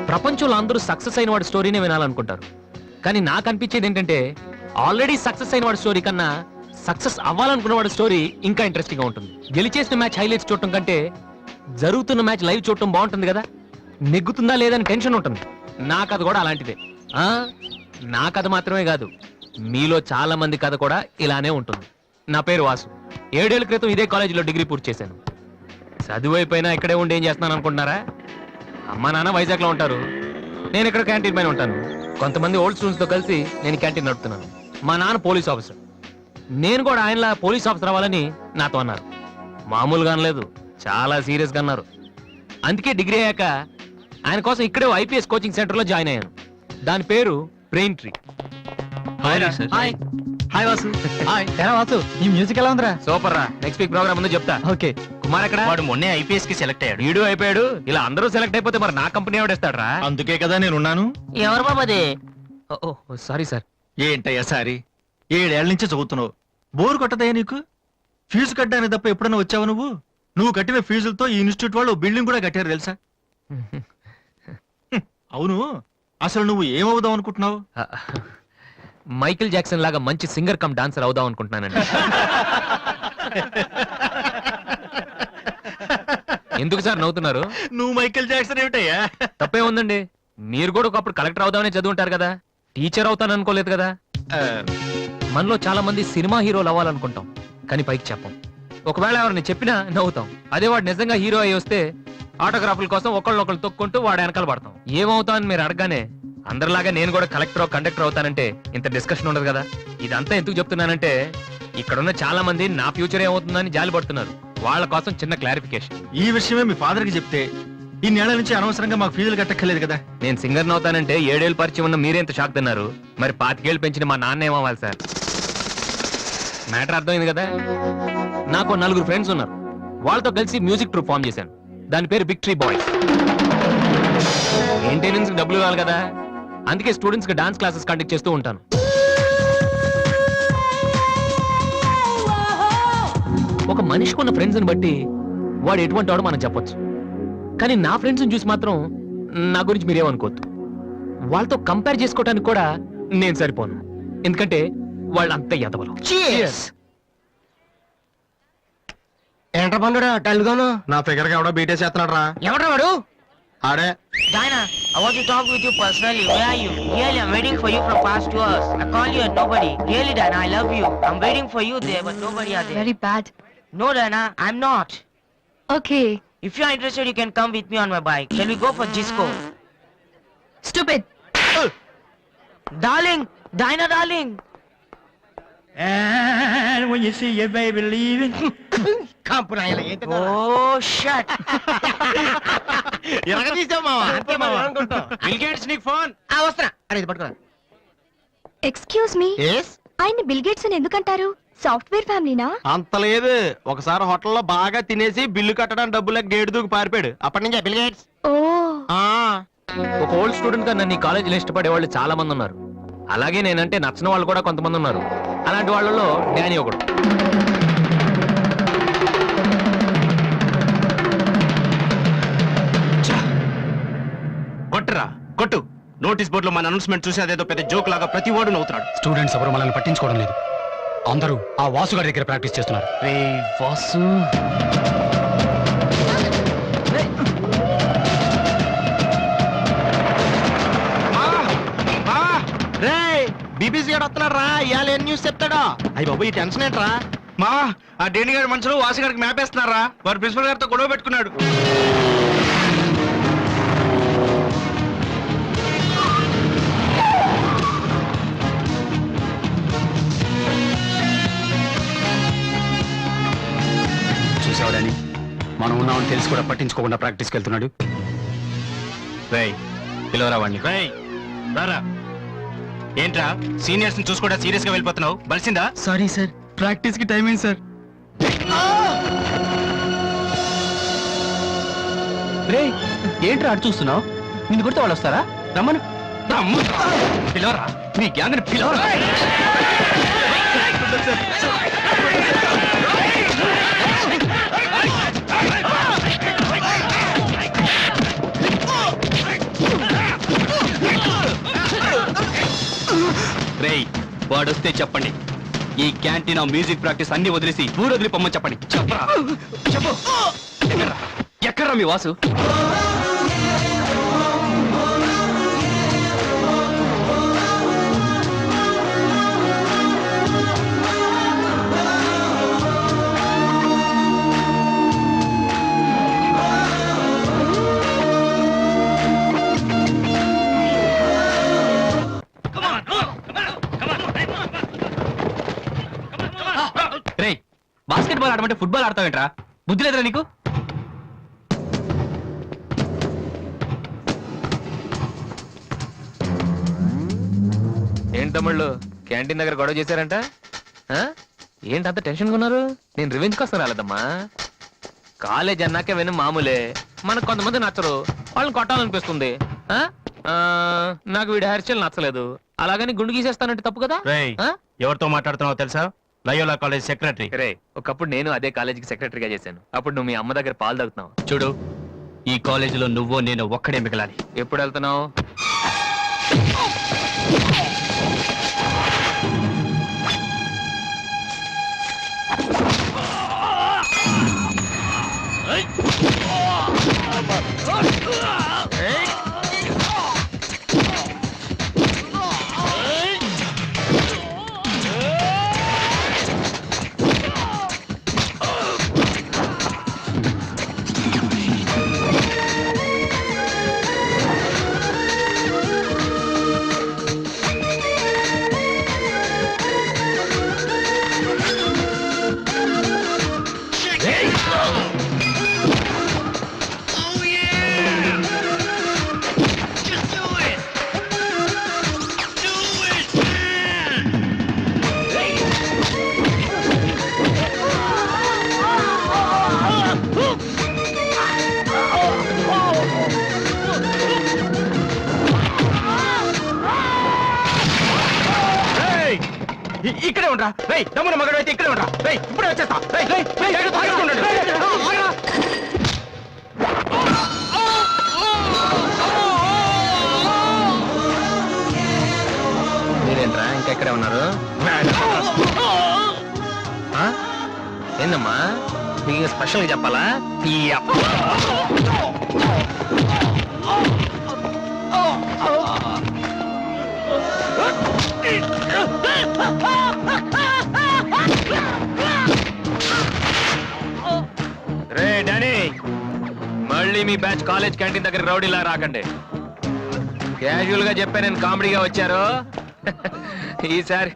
ప్రపంచంలో అందరూ సక్సెస్ అయిన వాడి స్టోరీనే వినాలనుకుంటారు, కానీ నాకు అనిపించేది ఏంటంటే ఆల్రెడీ సక్సెస్ అయిన వాడి స్టోరీ కన్నా సక్సెస్ అవ్వాలనుకున్న వాడి స్టోరీ ఇంకా ఇంట్రెస్టింగ్ గా ఉంటుంది. గెలిచేసిన మ్యాచ్ హైలైట్స్ చూడటం కంటే జరుగుతున్న మ్యాచ్ లైవ్ చూడటం బాగుంటుంది కదా. నెగ్గుతుందా లేదని టెన్షన్ ఉంటుంది. నా కథ కూడా అలాంటిదే. నా కథ మాత్రమే కాదు, మీలో చాలా మంది కథ కూడా ఇలానే ఉంటుంది. నా పేరు వాసు. 7 ఏళ్ల క్రితం ఇదే కాలేజీలో డిగ్రీ పూర్తి చేశాను. చదువు అయిపోయినా ఇక్కడే ఉండి ఏం చేస్తున్నాను అనుకుంటున్నారా? అమ్మా నాన్న వైజాగ్లో ఉంటారు, నేను ఇక్కడ క్యాంటీన్ పైన ఉంటాను. కొంతమంది ఓల్డ్ స్టూడెంట్స్తో కలిసి నేను క్యాంటీన్ నడుపుతున్నాను. మా నాన్న పోలీస్ ఆఫీసర్, నేను కూడా ఆయనలా పోలీస్ ఆఫీసర్ అవ్వాలని నాతో అన్నారు. మామూలుగా అనలేదు, చాలా సీరియస్గా అన్నారు. అందుకే డిగ్రీ అయ్యాక ఆయన కోసం ఇక్కడే ఐపీఎస్ కోచింగ్ సెంటర్లో జాయిన్ అయ్యాను. దాని పేరు brain tree. Hi Vasu. Hi Vasu, ఈ మ్యూజిక్ ఎలా ఉందిరా? సూపర్ రా. నెక్స్ట్ వీక్ ప్రోగ్రామ్ ముందు చెప్తా. ఓకే. కుమార్ ఎక్కడ? వాడు మొన్నే ఐపీఎస్ కి సెలెక్ట్ అయ్యాడు. వీడు అయిపోయాడు. ఇలా అందరూ సెలెక్ట్ అయిపోతే మరి నా కంపెనీ ఎవడేస్తాడ్రా? అందుకే కదా నేనున్నాను. ఎవరు బాబదే? Sorry sir. ఏంటయ్యా సారీ? 7 ఏళ్ల నుంచి చదువుతున్నావు, బోరు కొట్టదయ్యా నీకు? ఫీజు కట్టడానికి తప్ప ఎప్పుడైనా వచ్చావు నువ్వు? నువ్వు కట్టిన ఫీజులతో ఈ ఇన్స్టిట్యూట్ వాళ్ళు బిల్డింగ్ కూడా కట్టారు తెలుసా? అవును, అసలు నువ్వు ఏమవుదాం అనుకుంటున్నావు? మైకిల్ జాక్సన్ లాగా మంచి సింగర్ కమ్ డాన్సర్ అవుదాం అనుకుంటున్నానండి. ఎందుకు సార్ నవ్వుతున్నారు? నువ్వు మైకిల్ జాక్సన్ ఏమిటయ్యా? తప్పే ఉందండి. మీరు కూడా ఒకప్పుడు కలెక్టర్ అవుదామని చదువుంటారు కదా, టీచర్ అవుతాను అనుకోలేదు కదా. మనలో చాలా మంది సినిమా హీరోలు అవ్వాలనుకుంటాం, కానీ పైకి చెప్పం. ఒకవేళ ఎవరిని చెప్పినా నవ్వుతాం. అదే వాడు నిజంగా హీరో అయ్యి వస్తే ఆటోగ్రాఫ్ల కోసం ఒకళ్ళు తొక్కుంటూ వాడు వెనకాల పడతాం. ఏమవుతాం అని మీరు అడగగానే అందరిలాగా నేను కూడా కలెక్టర్ కండక్టర్ అవుతానంటే ఇంత డిస్కషన్ ఉండదు కదా. ఇదంతా ఎందుకు చెప్తున్నానంటే ఇక్కడున్న చాలా మంది నా ఫ్యూచర్ ఏమవుతుందని జాలి పడుతున్నారు. వాళ్ళ కోసం చిన్న క్లారిఫికేషన్. ఈ విషయమే మీ ఫాదర్ కి చెప్తే ఇన్నేళ్ల నుంచి అనవసరంగా మాకు ఫీజులు కట్టక్కర్లేదు కదా. నేను సింగర్ అవుతానంటే 7 ఏళ్ళు పరిచయం ఉన్న మీరెంత షాక్ తిన్నారు, మరి 25 ఏళ్ళు పెంచిన మా నాన్న ఏమవ్వాలి సార్? మ్యాటర్ అర్థమైంది కదా. నాకు 4 ఫ్రెండ్స్ ఉన్నారు, వాళ్ళతో కలిసి మ్యూజిక్ ట్రూప్ ఫామ్ చేశాను. దాని పేరు బిగ్ ట్రీ బాయ్స్. మెయింటెనెన్స్ డబ్బులు కావాలి కదా, అందుకే స్టూడెంట్స్ కి డాన్స్ క్లాసెస్ కండక్ట్ చేస్తూ ఉంటాను. ఒక మనిషికి ఉన్న ఫ్రెండ్స్ ని బట్టి వాడు ఎటువంటి వాడు మనం చెప్పొచ్చు, కానీ నా ఫ్రెండ్స్ చూసి మాత్రం నా గురించి మీరేమనుకోవద్దు. వాళ్ళతో కంపేర్ చేసుకోవడానికి కూడా నేను సరిపోను, ఎందుకంటే వాళ్ళు అంత ఎదవలు. ఏంట్రా పండురా టల్గాను? నా ఫిగర్ గా ఎవడో బీటే చేస్తున్నాడు రా. ఎవడ్రా వాడు? ఆడే. Diana, I want to talk with you personally. Where are you? Really, I'm waiting for you from past 2 hours. I call you and nobody. Really, Diana, I love you. I'm waiting for you there, but nobody are there. Very bad. No, Diana, I'm not. Okay. If you are interested, you can come with me on my bike. Shall we go for disco? Stupid. Darling, Diana, darling. And when you see your baby leaving. Oh, shut. Excuse me. ఆయన bill gates అని ఎందుకంటారు? Software ఫ్యామిలీనా? అంత లేదు, ఒకసారి హోటల్లో బాగా తినేసి bill కట్టడానికి డబ్బులకు గేటు దూకి పారిపోయాడు. అప్పటి నుంచి బిల్ గేట్స్. ఓ. ఒక ఓల్డ్ స్టూడెంట్ గా నన్ను ఈ కాలేజీలో ఇష్టపడే వాళ్ళు చాలా మంది ఉన్నారు. అలాగే నేనంటే నచ్చిన వాళ్ళు కూడా కొంతమంది ఉన్నారు. అలాంటి వాళ్ళలో డానీ ఒకడు. కొట్టురా కొట్టు. నోటీస్ బోర్డులో మన అనౌన్స్మెంట్ చూసి అదేదో పెద్ద జోక్ లాగా ప్రతి వాడు నవ్వుతున్నాడు. స్టూడెంట్స్ ఎవరు మనల్ని పట్టించుకోవడం లేదు, అందరూ ఆ వాసు గారి దగ్గర ప్రాక్టీస్ చేస్తున్నారు. రే వాసు, బీబీసీ గారు వస్తున్నాడు రా, ఇవాళ ఏం న్యూస్ చెప్తాడా? అయ్యి బాబు, ఈ టెన్షన్ ఏంట్రా? మా ఆ డేని గారి మనుషులు వాసు గారికి మ్యాప్ వేస్తున్నారా? వారు ప్రిన్సిపల్ గారితో గొడవ పెట్టుకున్నాడు. చూసేవాడని మనం ఉన్నామని తెలిసి కూడా పట్టించుకోకుండా ప్రాక్టీస్కి వెళ్తున్నాడు. రేయ్ పిలవరా వాడిని. రేయ్ రారా. ఏంట్రా సీనియర్స్ ని చూసుకోవడా సీరియస్ గా వెళ్ళిపోతున్నావు? బలిసిందా? సారీ సార్, ప్రాక్టీస్ కి టైం అయింది సార్. రే ఏంట్రా అటు చూస్తున్నావు? నిన్ను కొడితే వాళ్ళు వస్తారా? రమ్మను. పిలవరా, నీ గ్యాంగ్ ని పిలవరా. వాడొస్తే చెప్పండి, ఈ క్యాంటీన్ మ్యూజిక్ ప్రాక్టీస్ అన్ని వదిలేసి ఊరు వదిలి పొమ్మని చెప్పండి. చెప్పరా చెప్పు. ఎక్కడ్రా మీ వాసు? రేయ్, బాస్కెట్బాల్ ఆడమంటే ఫుట్బాల్ ఆడతావేంట్రా? బుద్ధి లేదురా నీకు? ఏంటి తమ్ముళ్ళు క్యాంటీన్ దగ్గర గొడవ చేశారంట? ఆ? ఏంటి అంత టెన్షన్గా ఉన్నారు? నేను రివెంజ్ కోసం రాలేదమ్మా. కాలేజ్ అన్నాకే విను మామూలే. మనకు కొంతమంది నచ్చరు, వాళ్ళని కొట్టాలనిపిస్తుంది. ఆ? ఆ, నాకు వీడి హెయిర్ స్టైల్ నచ్చలేదు, అలాగని గుండు గీసేస్తానంటే తప్పు కదా? ఆ? ఎవరితో మాట్లాడుతున్నావు తెలుసా? Loyola college secretary. రే, ఒకప్పుడు నేను అదే కాలేజీకి సెక్రటరీగా చేశాను. అప్పుడు నువ్వు మీ అమ్మ దగ్గర పాలు తాగుతున్నావు. చూడు, ఈ కాలేజీలో నువ్వు నేను ఒక్కడే మిగలాలి. ఎప్పుడు వెళ్తున్నావు? ఇక్కడే ఉండరా? రేయ్, దమ్మున మగడు అయితే ఇక్కడే ఉండరా? రేయ్, ఇప్పుడే వచ్చేస్తా. రేయ్, రేయ్, రేయ్, ఆగండి, ఉండండి. రేయ్, ఆగరా. మీరేంట్రా ఇంకా ఇక్కడే ఉన్నారు? ఆ? ఏందమ్మా, మీకు స్పెషల్గా చెప్పాలా? రే డానీ, మళ్ళీ మీ బ్యాచ్ కాలేజ్ క్యాంటీన్ దగ్గర రౌడీలా రాకండి. క్యాజువల్ గా చెప్పా, నేను కామెడీగా వచ్చారు. ఈసారి